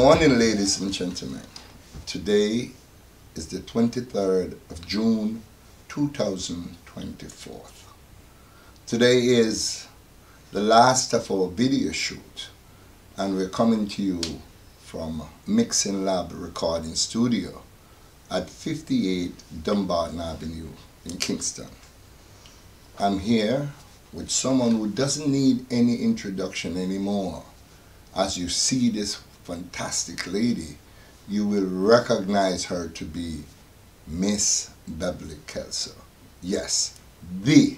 morning, ladies and gentlemen. Today is the 23rd of June, 2024. Today is the last of our video shoot, and we're coming to you from Mixing Lab Recording Studio at 58 Dumbarton Avenue in Kingston. I'm here with someone who doesn't need any introduction anymore. As you see this fantastic lady, you will recognize her to be Ms Beverley Kelso. Yes, the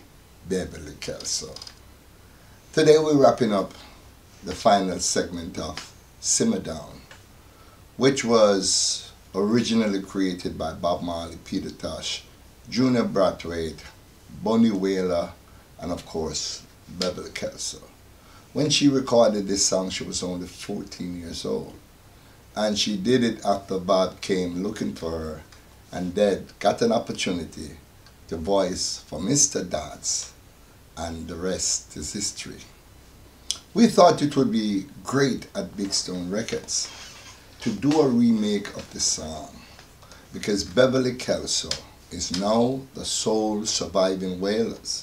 Beverley Kelso. Today we're wrapping up the final segment of Simmer Down, which was originally created by Bob Marley, Peter Tosh, Junior Brathwaite, Bunny Wailer, and of course Beverley Kelso. When she recorded this song, she was only 14 years old. And she did it after Bob came looking for her and then got an opportunity to voice for Mr. Dodds, and the rest is history. We thought it would be great at Big Stone Records to do a remake of the song, because Beverley Kelso is now the sole surviving wailers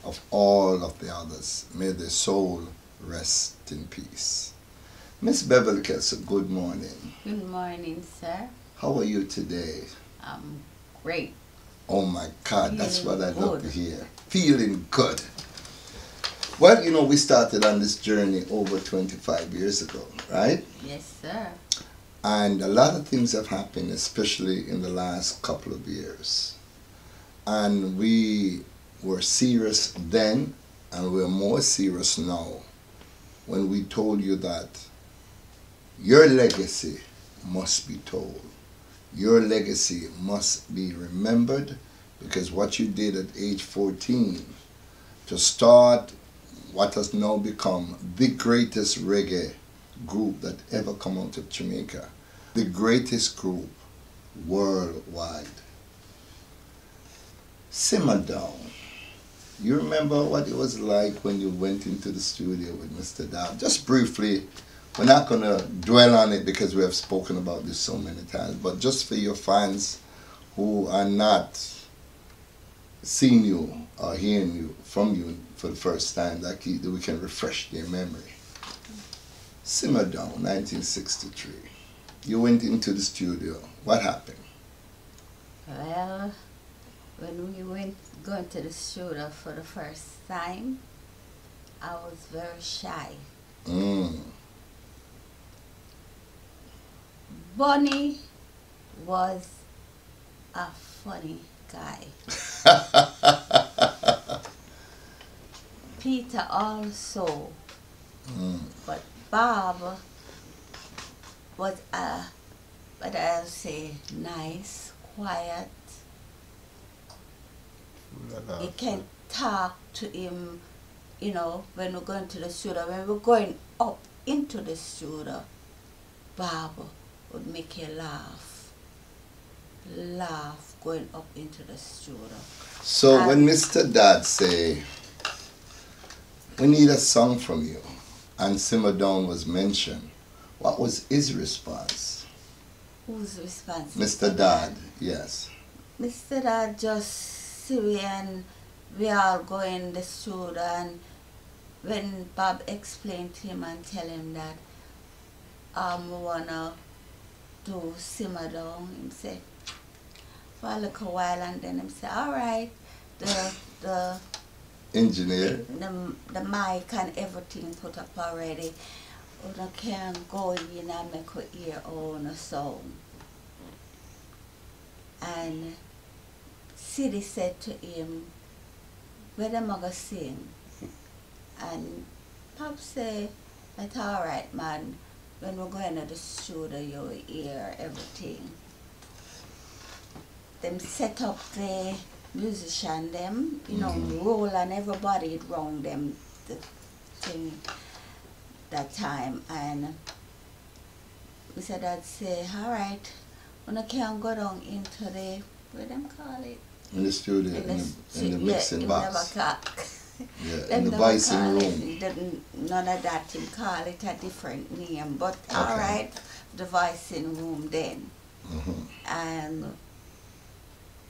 of all of the others. May their soul rest in peace. Miss Beverley Kelso, good morning. Good morning, sir. How are you today? I'm great. Oh my God, that's what I love to good. hear. Feeling good. Well, you know, we started on this journey over 25 years ago, right? Yes, sir. And a lot of things have happened, especially in the last couple of years. And we were serious then, and we're more serious now when we told you that your legacy must be told. Your legacy must be remembered, because what you did at age 14 to start what has now become the greatest reggae group that ever come out of Jamaica, the greatest group worldwide. Simmer Down. You remember what it was like when you went into the studio with Mr. Dodds? Just briefly, we're not going to dwell on it because we have spoken about this so many times, but just for your fans who are not seeing you or hearing you from you for the first time, that we can refresh their memory. Simmer Down, 1963. You went into the studio. What happened? Well, when we going to the studio for the first time, I was very shy. Bunny was a funny guy. Peter also. But Bob was what I'll say, nice, quiet. You can talk to him, you know, when we're going to the studio. When we're going up into the studio, Bob would make you laugh going up into the studio. So when Mr. Dodds say, we need a song from you, and Simmer Down was mentioned, what was his response? Whose response? Mr. Dodds, yes. Mr. Dodds just see me and we all go in the studio, and when Bob explained to him and tell him that we wanna do Simmer Down, him say for a little while, and then him say, all right, the engineer, the mic and everything put up already. We can go in and make our ear own sound. And Siddy said to him, where them gonna sing? And Pop said, that's all right, man. When we're going to the studio, you'll hear everything. Them set up the musician, them, you know, roll and everybody around them, the thing that time. And Mr. Dad say, all right, when I can't go down into the, what them call it? In the studio, in the mixing box. Yeah, in the never voicing call room. It, none of that, him call it a different name. But all right, the voicing room then. And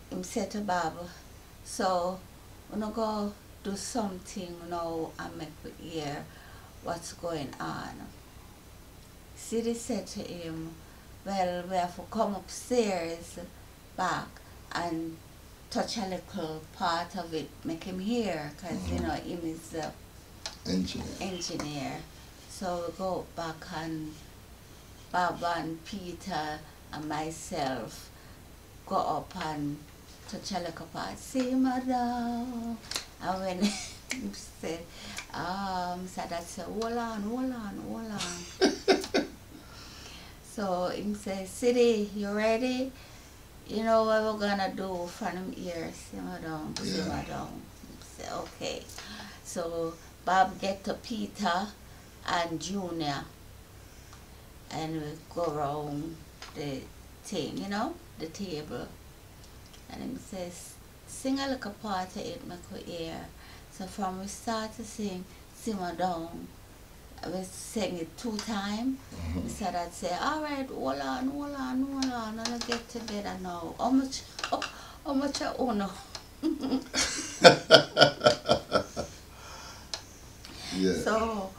him said to Bob, so when I go do something now and make we hear what's going on. Siddy said to him, well, we have to come upstairs back and touch a little part of it, make him hear, because you know him is the engineer. So we go back and Bob and Peter and myself go up and touch a little part. See, madam. And when he said, said that, said, hold on. So he said, Siddy, you ready? You know what we're gonna do from him here, simmer down. He said, okay. So Bob get to Peter and Junior and we go around the thing, you know, the table. And he says, sing a little part of it, make we hear. So from we start to sing, simmer down, we sing it 2 times. We said, I'd say, all right, hold on, and I get together now. How much I own now? Yeah. So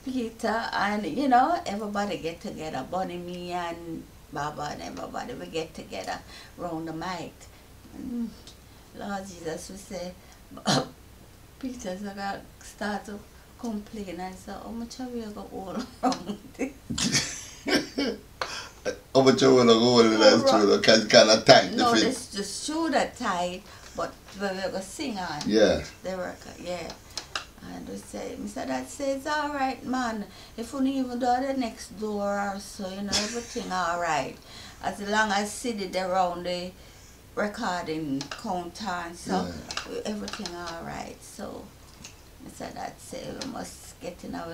Peter and, you know, everybody get together, Bonnie, me and Baba and everybody, we get together round the mic. Lord Jesus, we say, Peter start to complain and say, how much are we going to hold around this? How much you want to go in that shoulder? Because it's kind of tight. No, it's the shoulder tight, but we're going to sing on. Yeah. The record, yeah. And we say, Mr. Dad says, all right, man. If we even do the next door or so, you know, everything all right. As long as Siddy around the recording counter and so, everything all right. So, Mr. Dad said, we must get in our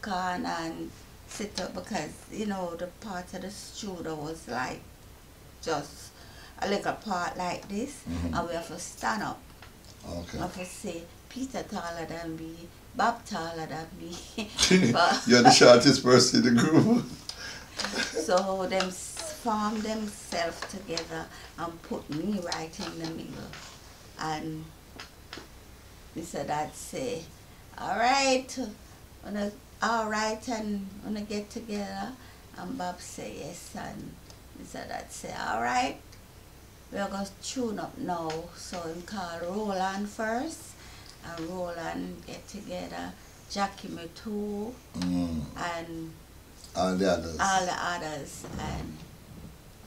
car and sit up because, you know, the part of the studio was like just a little part like this, and we have to stand up. Okay. We have to say, Peter taller than me, Bob taller than me. You're the shortest person in the group. So them form themselves together and put me right in the middle. And Mr. Dad say, all right, and wanna get together. And Bob say yes, and Mr. Dad say, all right, we're going to tune up now. So him call Roland first. And Roland get together, Jackie me too, and all the others. And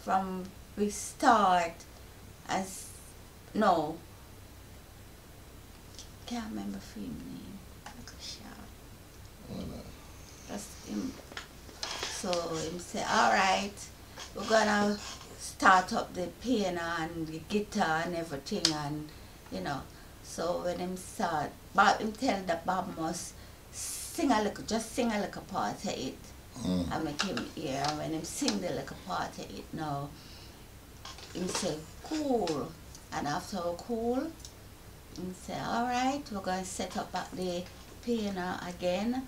from we start as, no, can't remember his name, that's him. So him say, all right, we're gonna start up the piano and the guitar and everything, and you know. So when him start, Bob him tell that Bob must sing a little, just sing a little part of it, and make him hear. And when him sing the little part of it now, him say cool, and after cool, him say all right, we're going to set up back the piano again,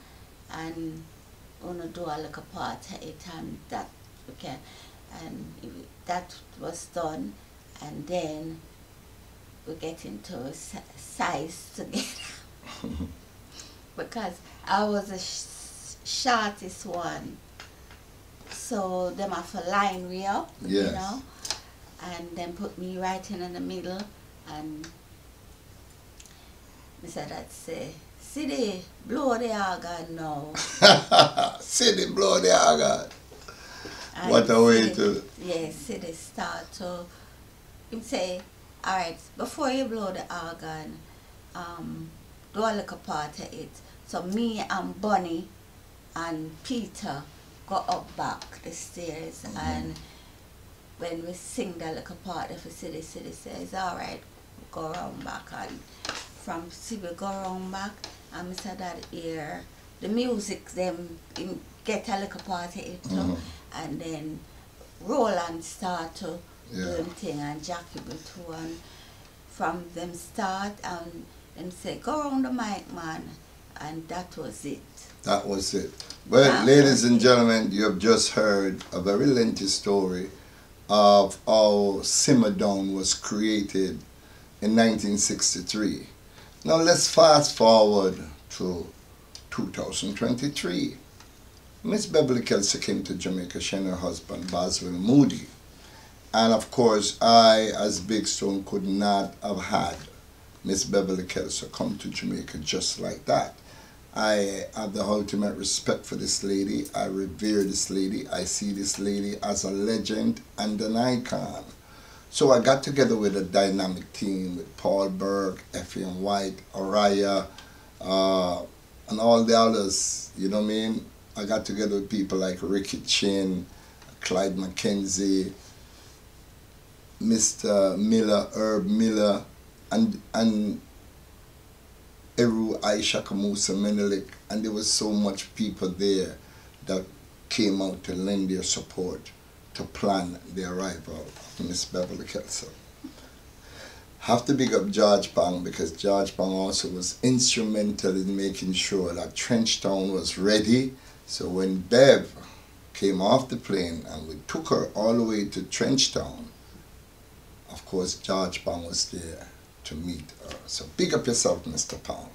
and we're gonna do a little part of it, and that we can, and that was done, and then we get into a size together because I was the shortest one, so them have to line me up, you know, and then put me right in the middle, and Mr. Dad say, Siddy, blow the organ now. Siddy, blow the organ. And what a way to... Yes, Siddy start to, him say, all right, before you blow the organ, do a little part of it. So me and Bunny and Peter go up back the stairs, and when we sing the little part of the Siddy says, all right, go around back, and from Siddy go around back, and Mr. Dad hear the music, them get a little part of it too, and then Roland start to doing thing, and Jackie be too, and from them start and say, go around the mic, man, and that was it. That was it. Well, ladies and gentlemen, you have just heard a very lengthy story of how Simmer Down was created in 1963. Now let's fast forward to 2023. Ms Beverley Kelso came to Jamaica, she and her husband Boswell Moody. And of course, I, as Big Stone, could not have had Ms Beverley Kelso come to Jamaica just like that. I have the ultimate respect for this lady. I revere this lady. I see this lady as a legend and an icon. So I got together with a dynamic team with Paul Burke, Effion White, Araya, and all the others, you know what I mean? I got together with people like Ricky Chin, Clyde McKenzie, Mr. Miller, Herb Miller, and Eru Aisha Kamusa Menelik, and there was so much people there that came out to lend their support to plan the arrival of Ms Beverley Kelso. Have to big up George Pang, because George Pang also was instrumental in making sure that Trenchtown was ready. So when Bev came off the plane and we took her all the way to Trenchtown, of course George Pang was there to meet her. So big up yourself, Mr. Pang.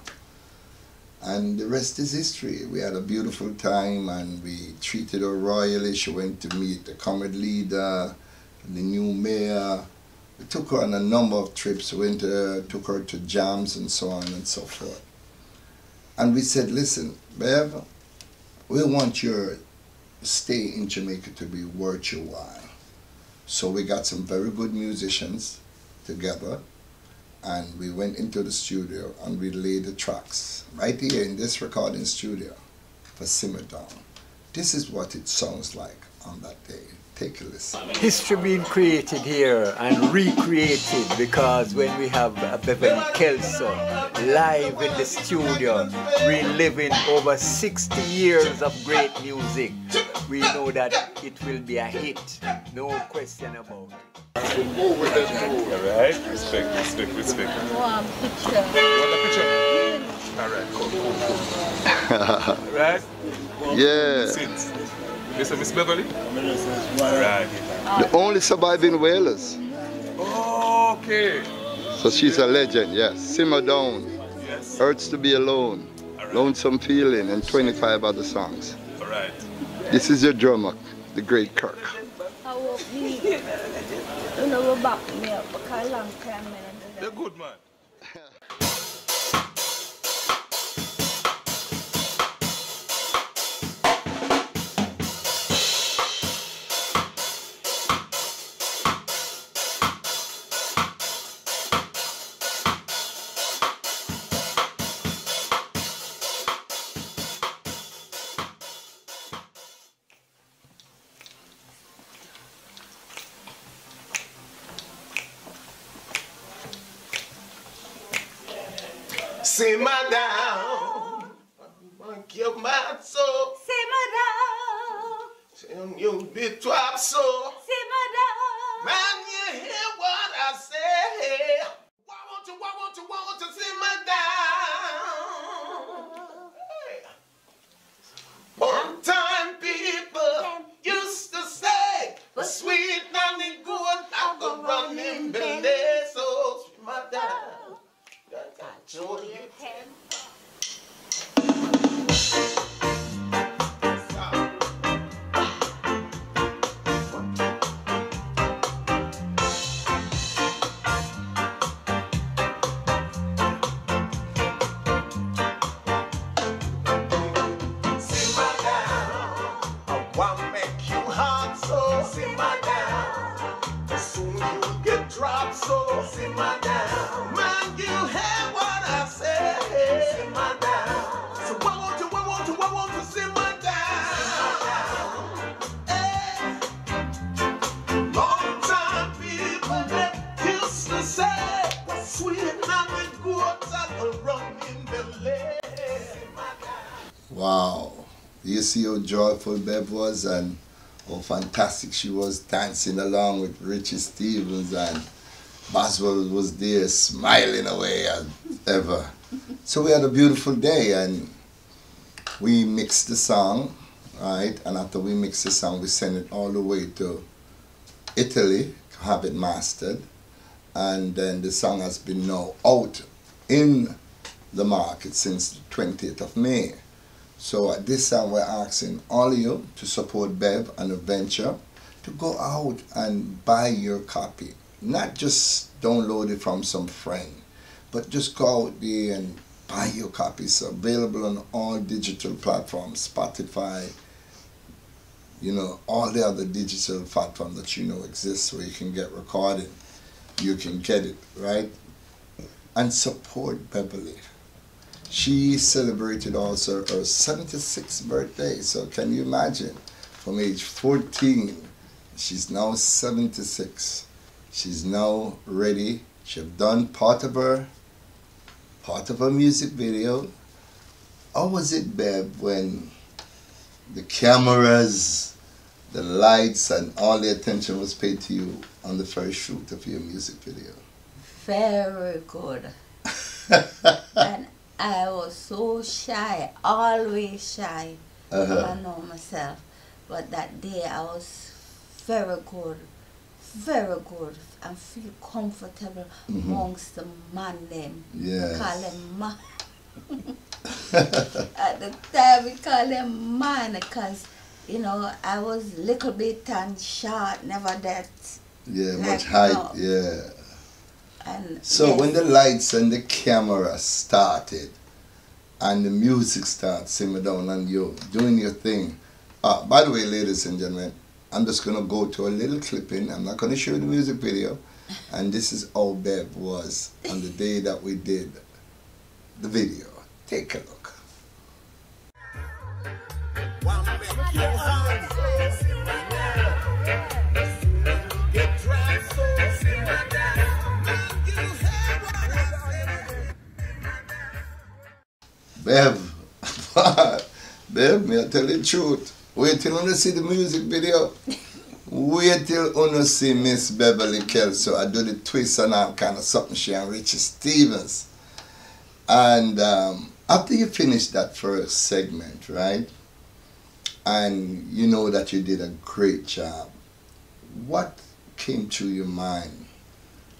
And the rest is history. We had a beautiful time and we treated her royally. She went to meet the comrade leader, the new mayor. We took her on a number of trips. We took her to jams and so on and so forth. And we said, listen, Bev, we want your stay in Jamaica to be worth your while. So we got some very good musicians together, and we went into the studio and we laid the tracks right here in this recording studio for Simmer Down. This is what it sounds like on that day. Take a listen. History being created here and recreated, because when we have Beverley Kelso live in the studio, reliving over 60 years of great music, we know that it will be a hit, no question about it. Alright, respect. One picture. Want a picture? Alright, cool. Right? Yeah. Sit. Mr. Ms Beverley? Right. The only surviving whalers. Okay. So she's a legend, yes. Simmer Down, Yes. Hurts to Be Alone, Alright. Lonesome Feeling, and 25 other songs. Alright. This is your drummer, the great Kirk. You're good, man. Simmer down, monkey of my soul. Simmer down. You bit trap so. Simmer down. Man, you hear what I say? Why won't you simmer down? Hey. One time people used to say, but sweet nanny good, I go run in belly, so simmer down. Show you. So simmer down, man, you hear what I say? Simmer down. So why won't you simmer down? Hey. Long time people that used to say, sweet and the goats are running the lane. Wow. You see how joyful Bev was and how fantastic she was dancing along with Richie Stevens, and Boswell was there smiling away as ever. So we had a beautiful day, and we mix the song, right? And after we mix the song, we send it all the way to Italy to have it mastered. And then the song has been now out in the market since the 20th of May. So at this time, we're asking all of you to support Bev and the venture, to go out and buy your copy. Not just download it from some friend, but just go out there and buy your copy. It's available on all digital platforms, Spotify, you know, all the other digital platforms that you know exist where you can get recorded. You can get it, right? And support Beverly. She celebrated also her 76th birthday, so can you imagine? From age 14, she's now 76. She's now ready. She's done part of her music video. How was it, Bev, when the cameras, the lights, and all the attention was paid to you on the first shoot of your music video? Very good. And I was so shy, always shy. I know myself. But that day I was very good, and feel comfortable amongst the man them. Yes. Call them man. At the time we call them man because, you know, I was little bit and short, never that. Yeah, like much height, now. yeah. And So yes, when the lights and the camera started and the music started simmer down and you're doing your thing. By the way, ladies and gentlemen, I'm just going to go to a little clipping. I'm not going to show you the music video. And this is how Bev was on the day that we did the video. Take a look. Bev, Bev, may I tell you the truth? Wait till you see the music video. Wait till you see Ms Beverley Kelso. I do the twist and all kind of something she and Richie Stevens. And after you finish that first segment, right? And you know that you did a great job. What came to your mind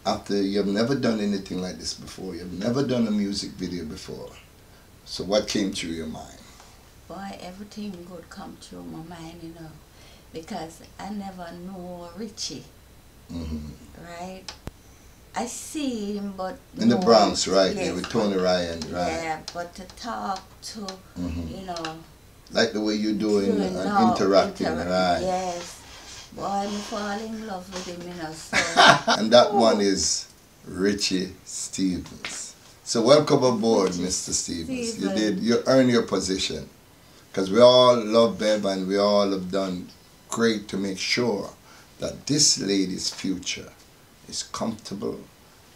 after you've never done anything like this before? You've never done a music video before. So what came through your mind? boy, everything good come through my mind, you know, because I never know Richie, right? I see him, but in the Bronx, right? Yes, Yeah, with Tony Ryan, right? Yeah, but to talk to, you know, like the way you do in interacting, right? Yes. Boy, I fall in love with him, you know, so. And that one is Richie Stevens. So welcome aboard, Mr. Stevens. You earned your position. Because we all love Bev and we all have done great to make sure that this lady's future is comfortable.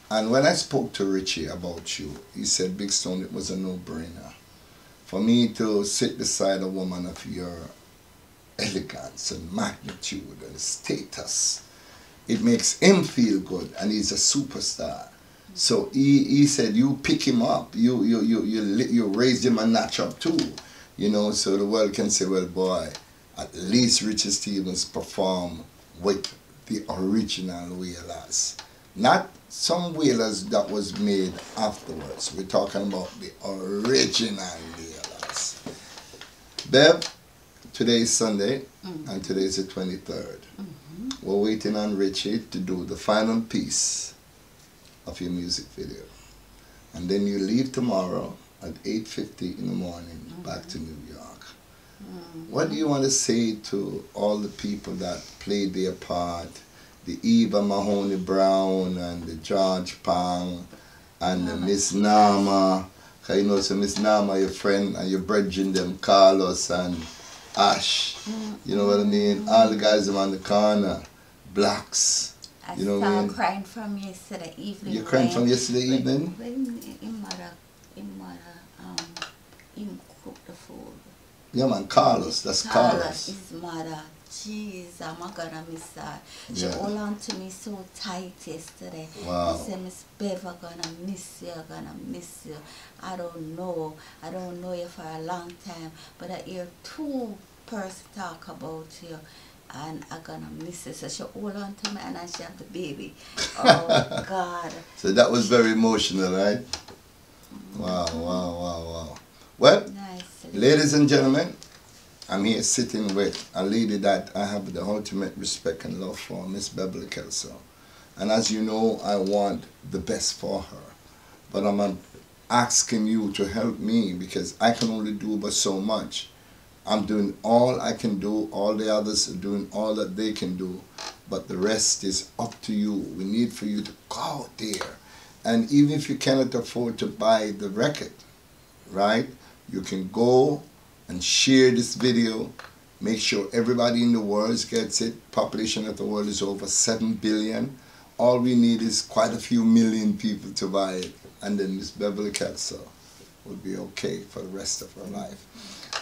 And when I spoke to Richie about you, he said, Big Stone, it was a no-brainer. For me to sit beside a woman of your elegance and magnitude and status, it makes him feel good, and he's a superstar. So he said, you pick him up, you raised him a notch up too, you know, so the world can say, well, boy, at least Richie Stevens performed with the original Wailers. Not some Wailers that was made afterwards. We're talking about the original Wailers. Bev, today is Sunday, and today is the 23rd. We're waiting on Richie to do the final piece of your music video. And then you leave tomorrow at 8:50 in the morning back to New York. What do you want to say to all the people that played their part? The Eva Mahoney Brown and the George Pang and the Miss Nama. Because you know, so Miss Nama, your friend, and your brethren, them Carlos and Ash. You know what I mean? All the guys them on the corner. Blacks. You know what I mean? Crying from yesterday evening. You're crying from yesterday evening? When him cooked the food. Yeah man, Carlos, that's Carlos. His mother Jeez, I'm gonna miss her. She Yeah. hold on to me so tight yesterday. Wow. She said, Ms Bev, I'm gonna miss you, I'm gonna miss you. I don't know you for a long time, but I hear two persons talk about you, and I'm gonna miss you. So she hold on to me, and then she have the baby. Oh, God. So that was very emotional, right? Wow, wow, wow, wow. Well, Nice. ladies and gentlemen, I'm here sitting with a lady that I have the ultimate respect and love for, Ms Beverley Kelso. And as you know, I want the best for her. But I'm asking you to help me because I can only do but so much. I'm doing all I can do, all the others are doing all that they can do, but the rest is up to you. We need for you to go out there. And even if you cannot afford to buy the record, right, you can go and share this video. Make sure everybody in the world gets it. Population of the world is over 7 billion. All we need is quite a few million people to buy it, and then Ms Beverley Kelso will be okay for the rest of her life.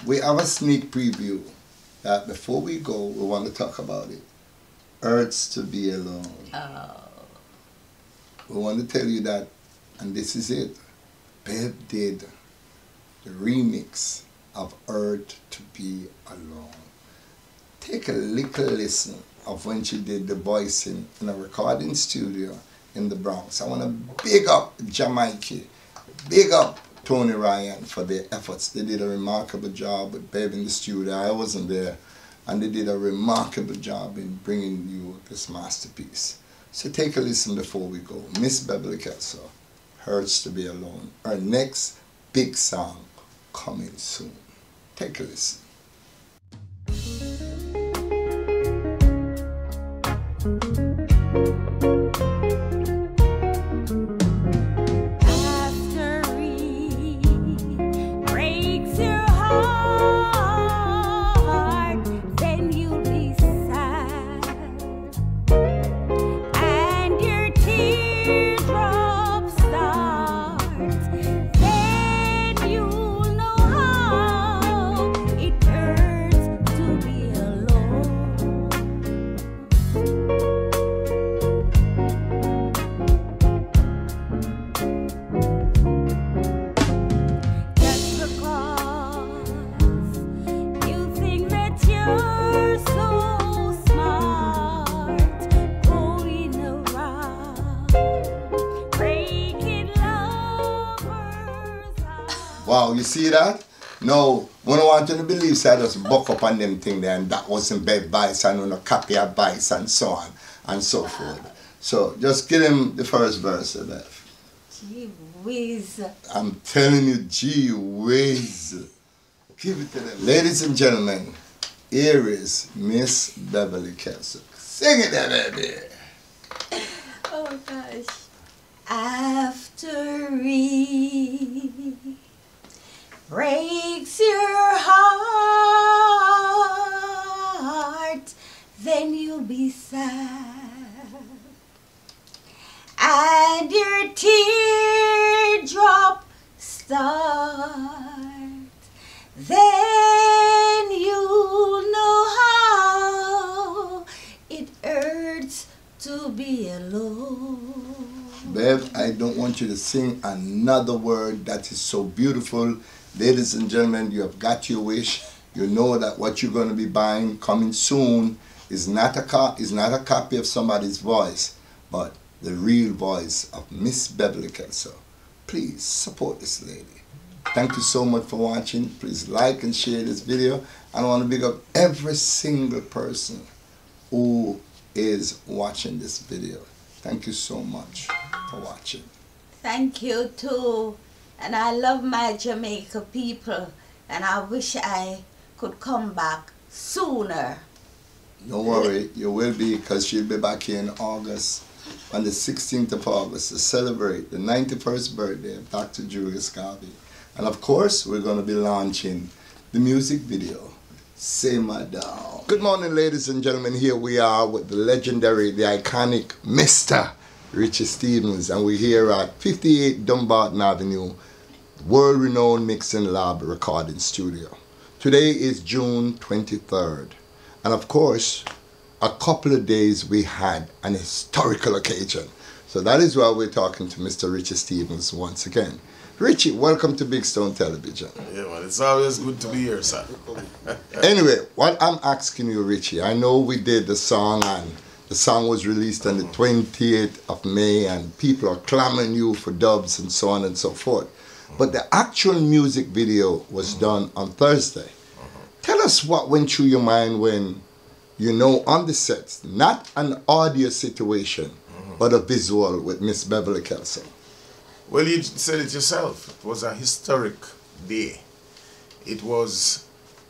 We have a sneak preview that before we go, we want to talk about it. Hurts to be alone. Oh. We want to tell you that, and this is it. Bev did the remix of Hurt to Be Alone. Take a little listen of when she did the voicing in a recording studio in the Bronx. I want to big up Jamaica, big up Tony Ryan for their efforts. They did a remarkable job with Bev in the studio. I wasn't there, and they did a remarkable job in bringing you this masterpiece. So take a listen before we go. Ms Beverley Kelso, Hurts to Be Alone. Her next big song coming soon. Take a listen. Wow, you see that? No, we don't want you to believe so I just buck up on them thing there and that wasn't Bev Vice and no copy advice and so on and so forth. So just give him the first verse of Bev. Gee whiz. I'm telling you, gee whiz. Give it to them. Ladies and gentlemen, here is Ms Beverley Kelso. Sing it there, baby. Oh gosh. After he breaks your heart, then you'll be sad, and your teardrop start. Then you'll know how it hurts to be alone. Bev, I don't want you to sing another word that is so beautiful. Ladies and gentlemen, you have got your wish. You know that what you're going to be buying coming soon is not a copy of somebody's voice, but the real voice of Ms Beverley Kelso. Please support this lady. Thank you so much for watching. Please like and share this video. I want to big up every single person who is watching this video. Thank you so much for watching. Thank you too. And I love my Jamaica people, and I wish I could come back sooner. Don't worry, you will be, because she'll be back here in August, on the 16th of August, to celebrate the 91st birthday of Dr. Julius Garvey. And of course, we're going to be launching the music video, Say My Down. Good morning, ladies and gentlemen. Here we are with the legendary, the iconic Mr. Richie Stevens, and we're here at 58 Dumbarton Avenue, world-renowned mixing lab recording studio. Today is June 23rd, And of course, a couple of days we had an historical occasion. So that is why we're talking to Mr. Richie Stevens once again. Richie, welcome to Big Stone Television. Yeah, man, it's always good to be here, sir. Anyway, what I'm asking you, Richie, I know we did the song and the song was released on the 28th of May and people are clamoring you for dubs and so on and so forth. But the actual music video was done on Thursday. Tell us what went through your mind when, you know, on the set, not an audio situation, but a visual with Ms Beverley Kelso. Well, you said it yourself. It was a historic day. It was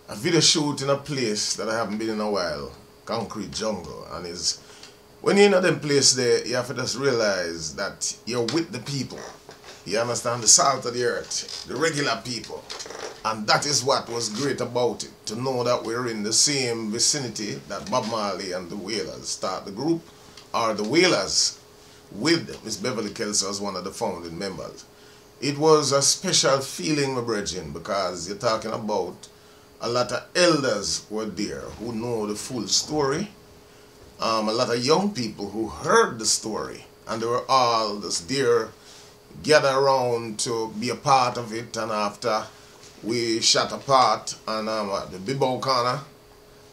a video shoot in a place that I haven't been in a while, Concrete Jungle. And is when you're in them place there, you have to just realize that you're with the people. You understand, the salt of the earth, the regular people. And that is what was great about it, to know that we're in the same vicinity that Bob Marley and the Wailers start the group, or the Wailers with Ms Beverley Kelso as one of the founding members. It was a special feeling, my brethren, because you're talking about a lot of elders were there who know the full story, a lot of young people who heard the story, and they were all just there, gathered around to be a part of it. And after we shot a part on the Bibbo corner,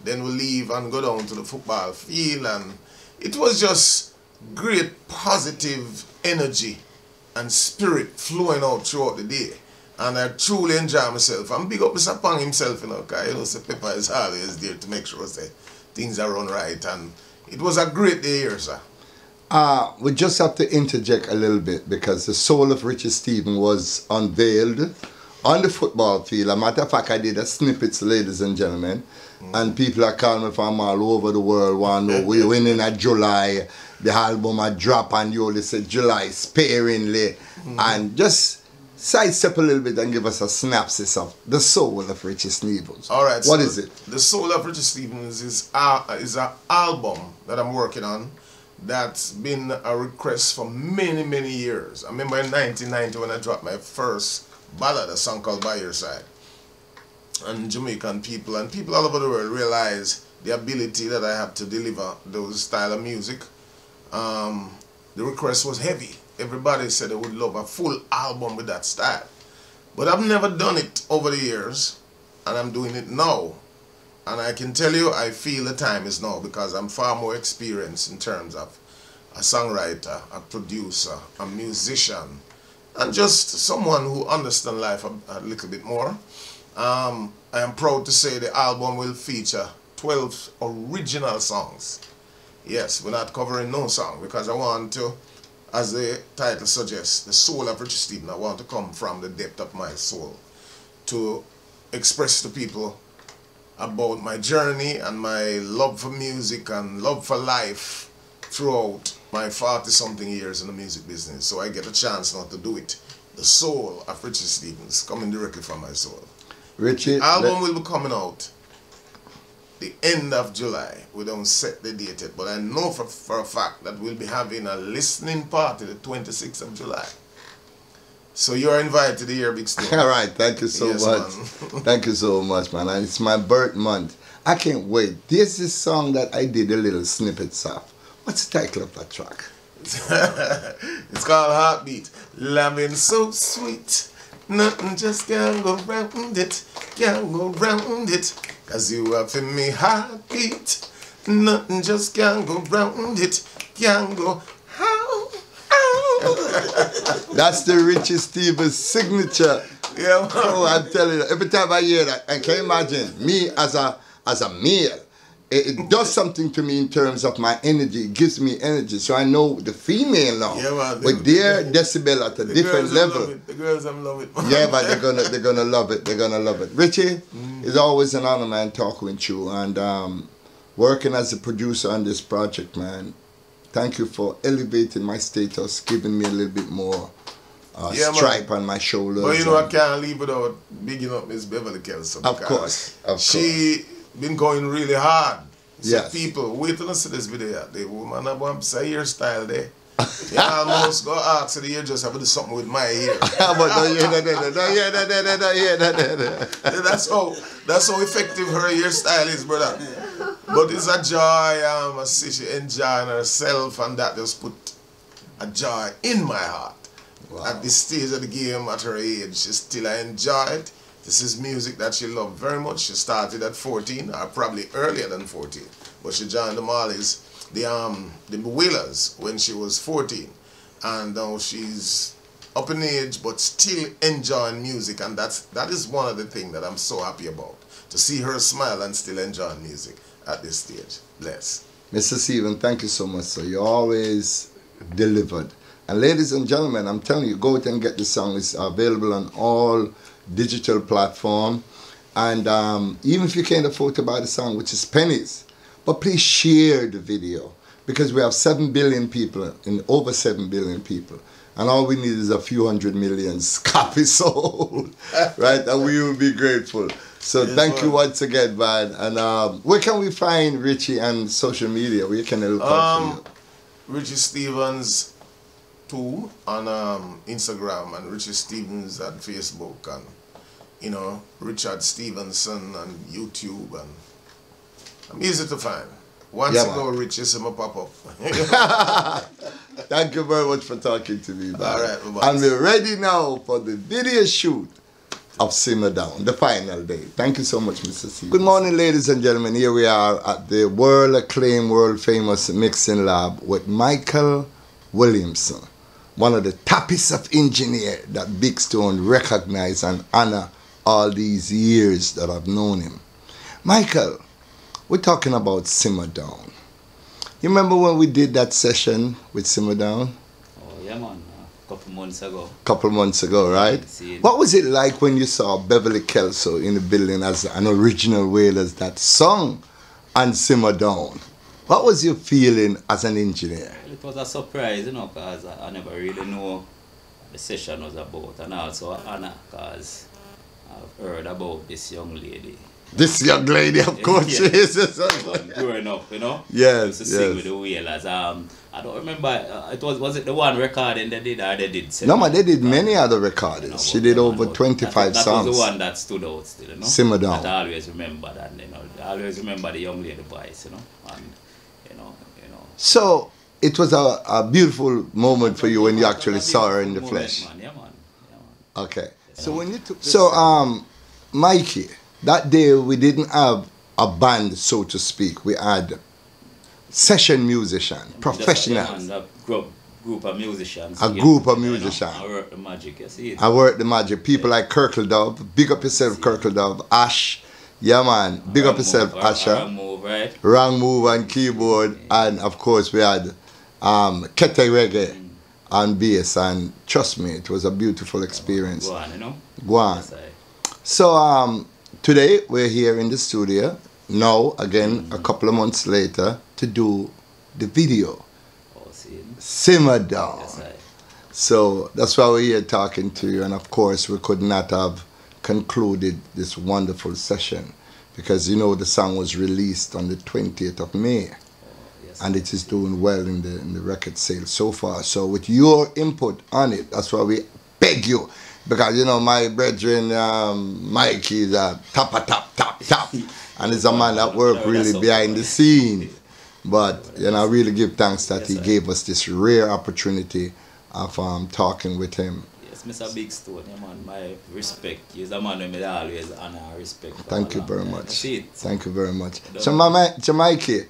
then we leave and go down to the football field, and it was just great positive energy and spirit flowing out throughout the day. And I truly enjoy myself. And big up Mr. Pang himself, you know, because you know, Pepper is always there to make sure that things are run right. And it was a great day here, sir. We just have to interject a little bit because the soul of Richie Stevens was unveiled on the football field. As a matter of fact, I did a snippets, ladies and gentlemen, and people are calling me from all over the world, want to know we're winning at July, the album a drop, and you only said July sparingly, and just sidestep a little bit and give us a synopsis of the soul of Richie Stevens. All right. What is it? The soul of Richie Stevens is an album that I'm working on that's been a request for many, many years. I remember in 1990 when I dropped my first ballad, a song called By Your Side. And Jamaican people and people all over the world realize the ability that I have to deliver those style of music. The request was heavy. Everybody said they would love a full album with that style. But I've never done it over the years, and I'm doing it now. And I can tell you, I feel the time is now because I'm far more experienced in terms of a songwriter, a producer, a musician, and just someone who understands life a little bit more. I am proud to say the album will feature 12 original songs. Yes, we're not covering no song because I want to, as the title suggests, the soul of Richie Stevens. I want to come from the depth of my soul to express to people about my journey and my love for music and love for life throughout my 40-something years in the music business. So I get a chance now to do it. The soul of Richie Stevens, coming directly from my soul. Richie, the album will be coming out the end of July. We don't set the date yet, but I know for a fact that we'll be having a listening party the 26th of July. So you're invited here, Big Stone. All right, thank you so much. Thank you so much, man. And it's my birth month. I can't wait. There's this song that I did a little snippets of. What's the title of that track? It's called Heartbeat. Loving so sweet, nothing just can't go round it, can't go round it. Cause you are for me heartbeat, nothing just can't go round it, can't go how. That's the Richie Stevens signature. Yeah. Oh, I'm telling you, every time I hear that, and can you imagine me as a male? It does something to me in terms of my energy. It gives me energy. So I know the female now, with their decibel at a different level. The girls love it. Yeah, but they're gonna love it. They're gonna love it. Richie, it's always an honor, man, talking with you and working as a producer on this project, man. Thank you for elevating my status, giving me a little bit more stripe on my shoulders. But you know, I can't leave without bigging up Ms Beverley Kelso. Of course. She been going really hard. So yes. People, wait till I see this video. The woman have one hairstyle there. You almost go ask the hairdresser to do something with my hair. But That's how effective her hairstyle is, brother. But it's a joy. I see she enjoying herself, and that just put a joy in my heart. Wow. At this stage of the game, at her age, she still enjoy it. This is music that she loved very much. She started at 14, or probably earlier than 14. But she joined the Marleys, the Wheelers, when she was 14. And now she's up in age, but still enjoying music. And that is one of the things that I'm so happy about. To see her smile and still enjoy music at this stage. Bless. Mr. Stephen, thank you so much, sir. You always delivered. And ladies and gentlemen, I'm telling you, go out and get the song. It's available on all digital platforms. And even if you can't afford to buy the song, which is pennies, but please share the video. Because we have 7 billion people, over 7 billion people. And all we need is a few 100 million copies sold. Right? And we will be grateful. So yes, thank you once again, man. And where can we find Richie on social media? Where can they look out for you? Richie Stevens 2 on Instagram, and Richie Stevens on Facebook, and you know, Richard Stevenson on YouTube, and I'm easy to find. Once you go, Richie, see me pop up. Thank you very much for talking to me, man. All right, and we're ready now for the video shoot of Simmer Down, the final day. Thank you so much, Mr. C. Good morning, ladies and gentlemen. Here we are at the world-acclaimed, world-famous mixing lab with Michael Williamson, one of the toppest of engineers that Big Stone recognize and honor all these years that I've known him. Michael, we're talking about Simmer Down. You remember when we did that session with Simmer Down? Oh, yeah, man. Couple months ago, right? What was it like when you saw Beverley Kelso in the building as an original Wailers that sung and Simmer Down? What was your feeling as an engineer? Well, it was a surprise, you know, because I never really knew what the session was about, and also honor, because I've heard about this young lady. This young lady, of course, she is. Growing up, you know? Yes, to sing with the Wailers. I don't remember, was it the one recording they did, or they did No, man, they did many other recordings. You know, she did over 25 songs. That was the one that stood out still, you know? Simmer Down. That I always remember that, you know. I always remember the young lady voice, you know? And, you know. So, it was a beautiful moment for you when you actually saw her in the flesh. Man. Yeah, man. Okay. So, when you took... Mikey, that day we didn't have a band, so to speak. We had session musicians, professionals. A group of musicians. A group of musicians. I work the magic, you see it. I work the magic. People like Kirkledove. Big up yourself, Kirkledove. Ash. Yeah, man. Big up yourself, Asha. Wrong Move, right? Wrong Move on keyboard. And, of course, we had Kete Reggae on bass. And trust me, it was a beautiful experience. Go on, you know? Go on. So, today we're here in the studio, now again a couple of months later, to do the video, Simmer Down. Yes, so that's why we're here talking to you, and of course we could not have concluded this wonderful session because you know the song was released on the 20th of May. And it is doing well in the record sales so far. So with your input on it, that's why we beg you. Because, you know, my brethren, Mikey is a top. And he's a man that works really behind the scene. But, you know, I really give thanks that he gave us this rare opportunity of talking with him. Yes, Mr. Big Stone, yeah, man, my respect. He's a man who I always honor and respect. Thank you very much. Thank you very much. So, Mikey,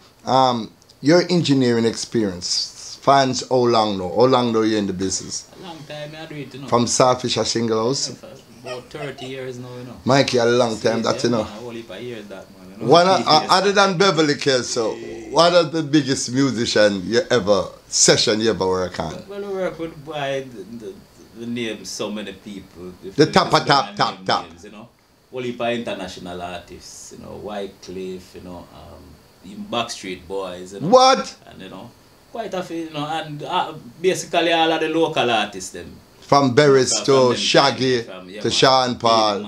your engineering experience, fans how long now? How long now you in the business? A long time I do it, you know. From Starfish or Single House? Yeah, about 30 years now, you know. Mikey, a long time, that you know. A whole heap of years that, man. You know? Other than Beverley Kelso, what are the biggest musician you ever work on? Well, we work with the names so many people. The top. Names, you know. Whole heap of international artists, you know, Wycliffe, you know, even Backstreet Boys, you know. What? And, you know, quite a few, you know, and basically all of the local artists, them. From Berries to Shaggy to Sean Paul,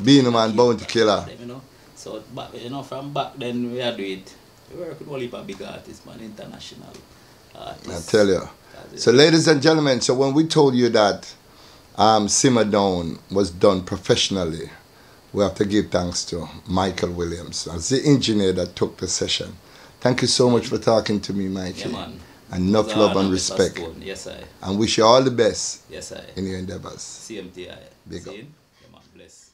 Beanie Man, Bounty Killer. You know, so, you know, from back then we do it. We work with all heap of big artists, man, international artists. I tell you. So, ladies and gentlemen, so when we told you that Simmer Down was done professionally we have to give thanks to Michael Williams as the engineer that took the session. Thank you so much for talking to me, Mikey. Yeah, man. And enough love and respect. Yes, I. And wish you all the best Yes, I. in your endeavors. CMTI. Big up. Yeah, man. Bless.